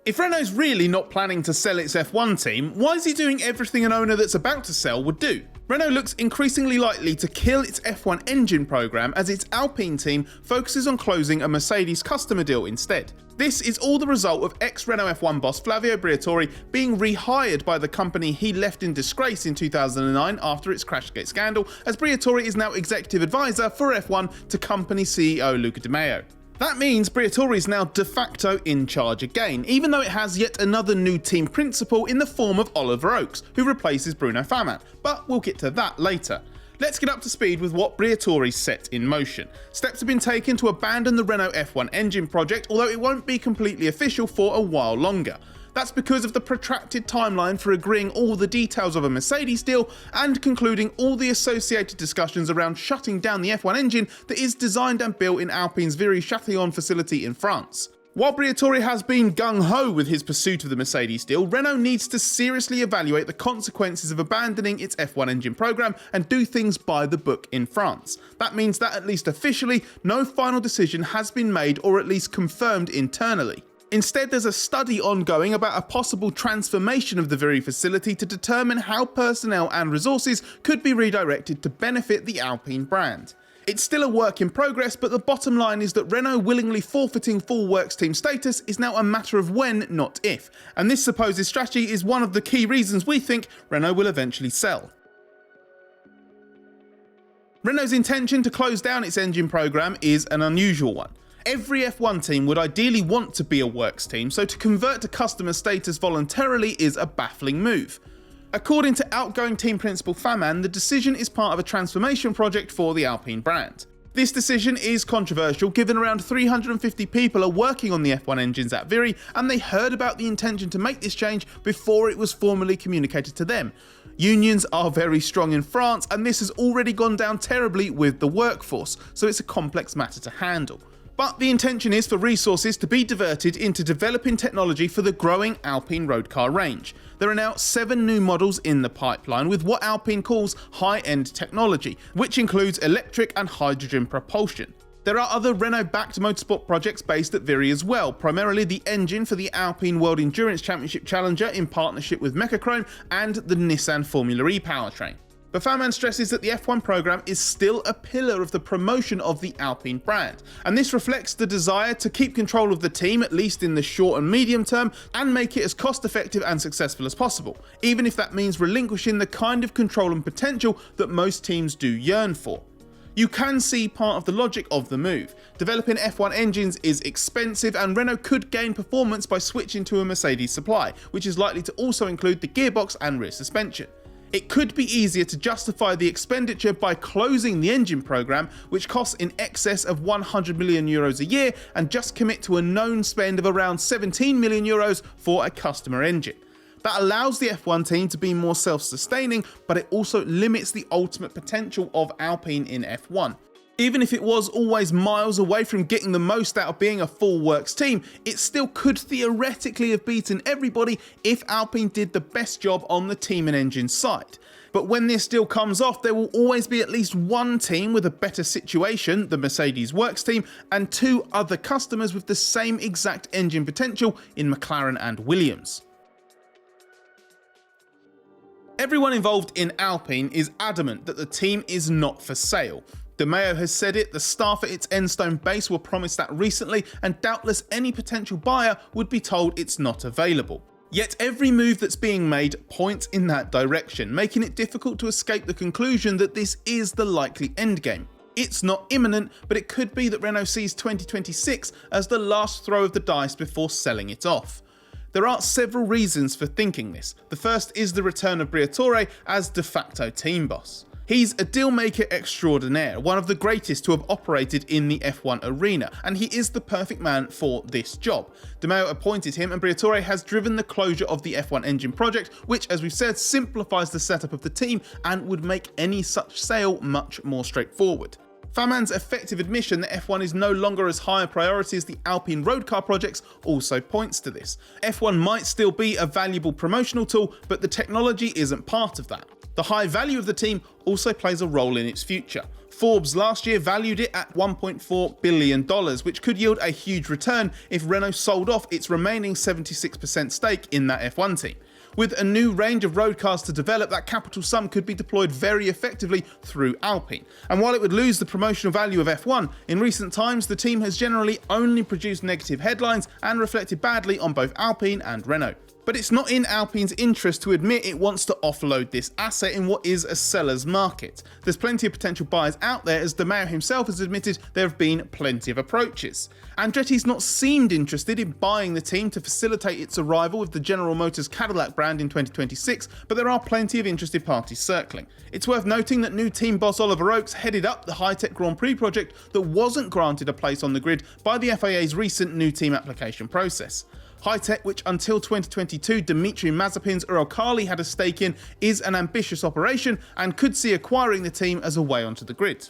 If Renault's really not planning to sell its F1 team, why is he doing everything an owner that's about to sell would do? Renault looks increasingly likely to kill its F1 engine program as its Alpine team focuses on closing a Mercedes customer deal instead. This is all the result of ex-Renault F1 boss Flavio Briatore being rehired by the company he left in disgrace in 2009 after its Crashgate scandal, as Briatore is now executive advisor for F1 to company CEO Luca Di Maio. That means Briatore is now de facto in charge again, even though it has yet another new team principal in the form of Oliver Oakes, who replaces Bruno Famin, but we'll get to that later. Let's get up to speed with what Briatore set in motion. Steps have been taken to abandon the Renault F1 engine project, although it won't be completely official for a while longer. That's because of the protracted timeline for agreeing all the details of a Mercedes deal and concluding all the associated discussions around shutting down the F1 engine that is designed and built in Alpine's Viry-Châtillon facility in France. While Briatore has been gung-ho with his pursuit of the Mercedes deal, Renault needs to seriously evaluate the consequences of abandoning its F1 engine program and do things by the book in France. That means that, at least officially, no final decision has been made or at least confirmed internally. Instead, there's a study ongoing about a possible transformation of the Viry facility to determine how personnel and resources could be redirected to benefit the Alpine brand. It's still a work in progress, but the bottom line is that Renault willingly forfeiting full works team status is now a matter of when, not if, and this supposed strategy is one of the key reasons we think Renault will eventually sell. Renault's intention to close down its engine program is an unusual one. Every F1 team would ideally want to be a works team, so to convert to customer status voluntarily is a baffling move. According to outgoing team principal Famin, the decision is part of a transformation project for the Alpine brand. This decision is controversial given around 350 people are working on the F1 engines at Viry, and they heard about the intention to make this change before it was formally communicated to them. Unions are very strong in France, and this has already gone down terribly with the workforce, so it's a complex matter to handle. But the intention is for resources to be diverted into developing technology for the growing Alpine road car range. There are now 7 new models in the pipeline with what Alpine calls high-end technology, which includes electric and hydrogen propulsion. There are other Renault-backed motorsport projects based at Viry as well, primarily the engine for the Alpine World Endurance Championship Challenger in partnership with Mecachrome and the Nissan Formula E powertrain. But Famin stresses that the F1 program is still a pillar of the promotion of the Alpine brand, and this reflects the desire to keep control of the team, at least in the short and medium term, and make it as cost effective and successful as possible, even if that means relinquishing the kind of control and potential that most teams do yearn for. You can see part of the logic of the move. Developing F1 engines is expensive, and Renault could gain performance by switching to a Mercedes supply, which is likely to also include the gearbox and rear suspension. It could be easier to justify the expenditure by closing the engine program, which costs in excess of 100 million euros a year, and just commit to a known spend of around 17 million euros for a customer engine. That allows the F1 team to be more self-sustaining, but it also limits the ultimate potential of Alpine in F1. Even if it was always miles away from getting the most out of being a full works team, it still could theoretically have beaten everybody if Alpine did the best job on the team and engine side. But when this deal comes off, there will always be at least one team with a better situation, the Mercedes works team, and 2 other customers with the same exact engine potential in McLaren and Williams. Everyone involved in Alpine is adamant that the team is not for sale. Di Maio has said it, the staff at its Enstone base were promised that recently, and doubtless any potential buyer would be told it's not available. Yet every move that's being made points in that direction, making it difficult to escape the conclusion that this is the likely endgame. It's not imminent, but it could be that Renault sees 2026 as the last throw of the dice before selling it off. There are several reasons for thinking this. The first is the return of Briatore as de facto team boss. He's a dealmaker extraordinaire, one of the greatest to have operated in the F1 arena, and he is the perfect man for this job. Di Maio appointed him, and Briatore has driven the closure of the F1 engine project, which, as we've said, simplifies the setup of the team and would make any such sale much more straightforward. Famin's effective admission that F1 is no longer as high a priority as the Alpine road car projects also points to this. F1 might still be a valuable promotional tool, but the technology isn't part of that. The high value of the team also plays a role in its future. Forbes last year valued it at $1.4 billion, which could yield a huge return if Renault sold off its remaining 76% stake in that F1 team. With a new range of road cars to develop, that capital sum could be deployed very effectively through Alpine. And while it would lose the promotional value of F1, in recent times the team has generally only produced negative headlines and reflected badly on both Alpine and Renault. But it's not in Alpine's interest to admit it wants to offload this asset in what is a seller's market. There's plenty of potential buyers out there, as De Maio himself has admitted there have been plenty of approaches. Andretti's not seemed interested in buying the team to facilitate its arrival with the General Motors Cadillac brand in 2026, but there are plenty of interested parties circling. It's worth noting that new team boss Oliver Oakes headed up the high-tech Grand Prix project that wasn't granted a place on the grid by the FIA's recent new team application process. High-tech, which until 2022 Dimitri Mazepin's Uralkali had a stake in, is an ambitious operation and could see acquiring the team as a way onto the grid.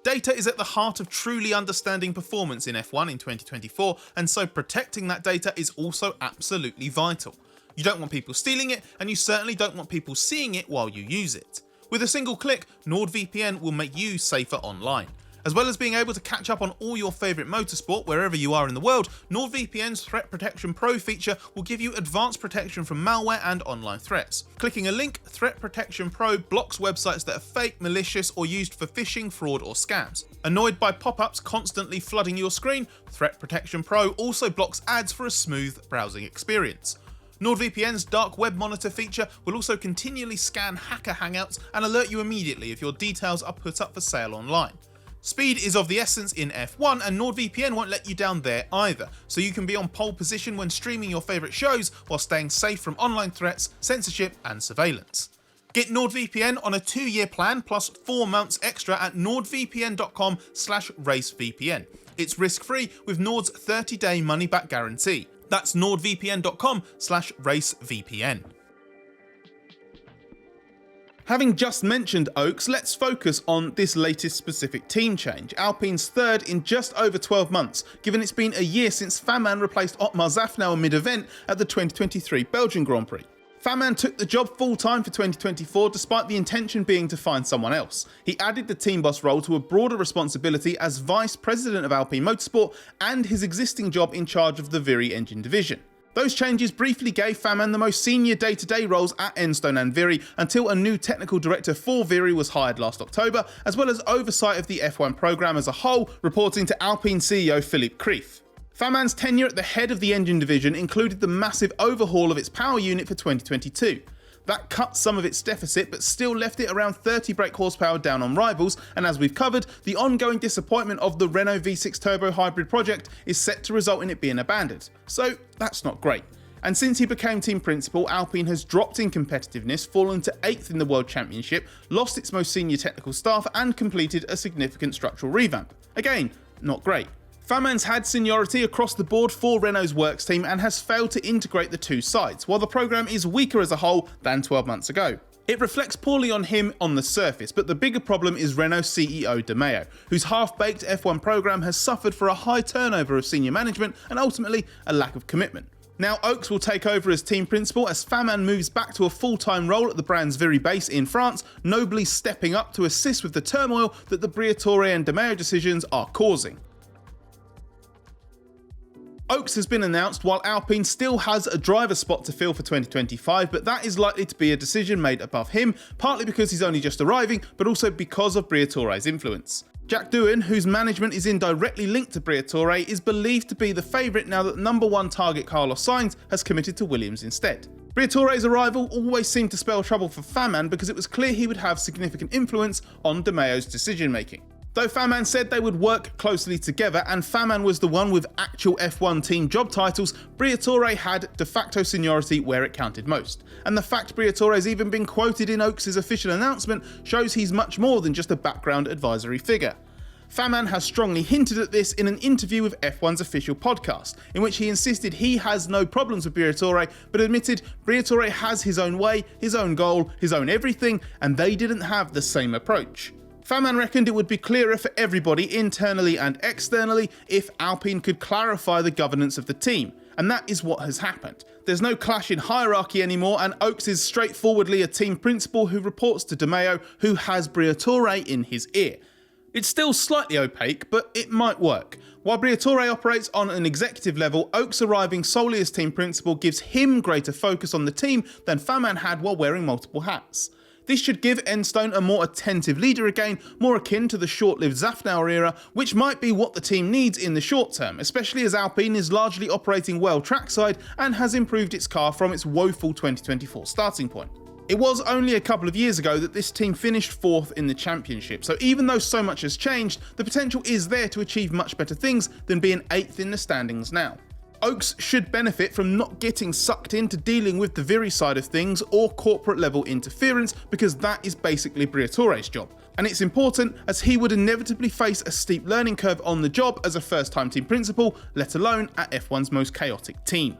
Data is at the heart of truly understanding performance in F1 in 2024, and so protecting that data is also absolutely vital. You don't want people stealing it, and you certainly don't want people seeing it while you use it. With a single click, NordVPN will make you safer online. As well as being able to catch up on all your favourite motorsport wherever you are in the world, NordVPN's Threat Protection Pro feature will give you advanced protection from malware and online threats. Clicking a link, Threat Protection Pro blocks websites that are fake, malicious, or used for phishing, fraud, or scams. Annoyed by pop-ups constantly flooding your screen, Threat Protection Pro also blocks ads for a smooth browsing experience. NordVPN's Dark Web Monitor feature will also continually scan hacker hangouts and alert you immediately if your details are put up for sale online. Speed is of the essence in F1, and NordVPN won't let you down there either, so you can be on pole position when streaming your favourite shows while staying safe from online threats, censorship and surveillance. Get NordVPN on a 2-year plan plus 4 months extra at nordvpn.com/racevpn. It's risk-free with Nord's 30-day money-back guarantee. That's nordvpn.com/racevpn. Having just mentioned Oakes, let's focus on this latest specific team change, Alpine's third in just over 12 months, given it's been a year since Faman replaced Otmar Zafnauer mid-event at the 2023 Belgian Grand Prix. Faman took the job full-time for 2024 despite the intention being to find someone else. He added the team boss role to a broader responsibility as vice president of Alpine Motorsport and his existing job in charge of the Viry engine division. Those changes briefly gave Faman the most senior day-to-day roles at Enstone and Viry until a new technical director for Viry was hired last October, as well as oversight of the F1 programme as a whole, reporting to Alpine CEO Philippe Krief. Faman's tenure at the head of the engine division included the massive overhaul of its power unit for 2022. That cut some of its deficit, but still left it around 30 brake horsepower down on rivals, and as we've covered, the ongoing disappointment of the Renault V6 Turbo Hybrid project is set to result in it being abandoned. So that's not great. And since he became team principal, Alpine has dropped in competitiveness, fallen to 8th in the World Championship, lost its most senior technical staff, and completed a significant structural revamp. Again, not great. Faman's had seniority across the board for Renault's works team and has failed to integrate the two sides, while the programme is weaker as a whole than 12 months ago. It reflects poorly on him on the surface, but the bigger problem is Renault CEO De Maio, whose half-baked F1 programme has suffered for a high turnover of senior management and ultimately a lack of commitment. Now Oakes will take over as team principal as Faman moves back to a full-time role at the brand's Viry base in France, nobly stepping up to assist with the turmoil that the Briatore and De Maio decisions are causing. Oakes has been announced while Alpine still has a driver spot to fill for 2025, but that is likely to be a decision made above him, partly because he's only just arriving, but also because of Briatore's influence. Jack Doohan, whose management is indirectly linked to Briatore, is believed to be the favourite now that number 1 target Carlos Sainz has committed to Williams instead. Briatore's arrival always seemed to spell trouble for Faman because it was clear he would have significant influence on De Maio's decision making. Though Faman said they would work closely together and Faman was the one with actual F1 team job titles, Briatore had de facto seniority where it counted most. And the fact Briatore has even been quoted in Oakes' official announcement shows he's much more than just a background advisory figure. Faman has strongly hinted at this in an interview with F1's official podcast, in which he insisted he has no problems with Briatore, but admitted Briatore has his own way, his own goal, his own everything, and they didn't have the same approach. Faman reckoned it would be clearer for everybody internally and externally if Alpine could clarify the governance of the team, And that is what has happened. There's no clash in hierarchy anymore, and Oaks is straightforwardly a team principal who reports to DeMeo, who has Briatore in his ear. It's still slightly opaque, but it might work. While Briatore operates on an executive level, Oaks arriving solely as team principal gives him greater focus on the team than Faman had while wearing multiple hats. This should give Enstone a more attentive leader again, more akin to the short-lived Zafnauer era, which might be what the team needs in the short term, especially as Alpine is largely operating well trackside and has improved its car from its woeful 2024 starting point. It was only a couple of years ago that this team finished 4th in the championship, so even though so much has changed, the potential is there to achieve much better things than being 8th in the standings now. Oaks should benefit from not getting sucked into dealing with the Viri side of things or corporate level interference, because that is basically Briatore's job. And it's important, as he would inevitably face a steep learning curve on the job as a first-time team principal, let alone at F1's most chaotic team.